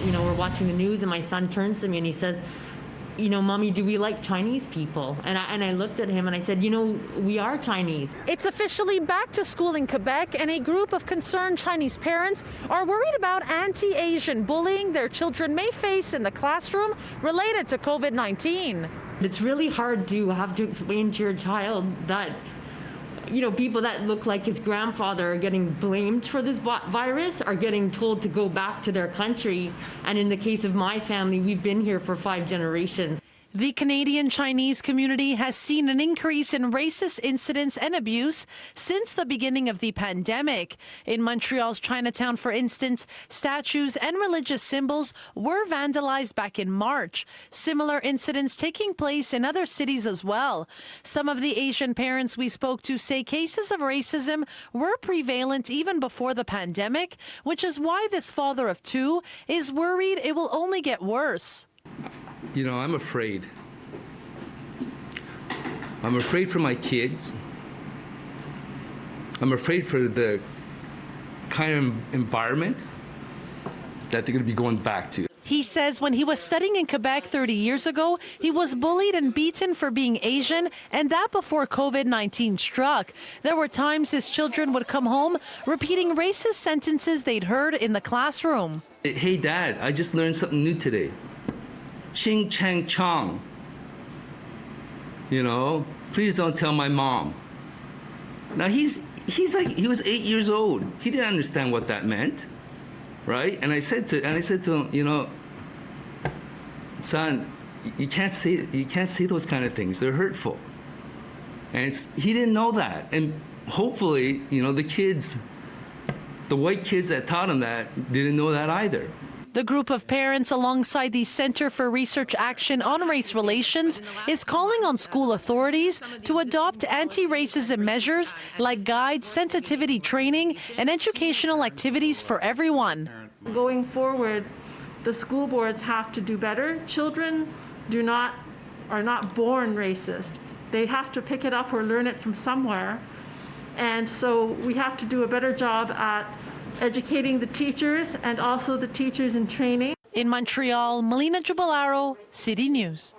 We're watching the news and my son turns to me and he says, Mommy, do we like Chinese people? And I looked at him and I said, we are Chinese. It's officially back to school in Quebec, and a group of concerned Chinese parents are worried about anti-Asian bullying their children may face in the classroom related to COVID-19. It's really hard to have to explain to your child that people that look like his grandfather are getting blamed for this virus, are getting told to go back to their country. And in the case of my family, we've been here for 5 generations. The Canadian Chinese community has seen an increase in racist incidents and abuse since the beginning of the pandemic. In Montreal's Chinatown, for instance, statues and religious symbols were vandalized back in March. Similar incidents taking place in other cities as well. Some of the Asian parents we spoke to say cases of racism were prevalent even before the pandemic, which is why this father of 2 is worried it will only get worse. I'm afraid. I'm afraid for my kids. I'm afraid for the kind of environment that they're going to be going back to. He says when he was studying in Quebec 30 years ago, he was bullied and beaten for being Asian, and that before COVID-19 struck. There were times his children would come home repeating racist sentences they'd heard in the classroom. Hey, Dad, I just learned something new today. Ching Chang Chong. Please don't tell my mom. Now he was 8 years old. He didn't understand what that meant, right? And I said to him, son, you can't say those kind of things. They're hurtful. And he didn't know that. And hopefully, the white kids that taught him that didn't know that either. The group of parents alongside the Center for Research Action on Race Relations is calling on school authorities to adopt anti-racism measures like guides, sensitivity training, and educational activities for everyone. Going forward, the school boards have to do better. Children are not born racist. They have to pick it up or learn it from somewhere. And so we have to do a better job at educating the teachers and also the teachers in training. In Montreal, Melina Giubilaro, City News.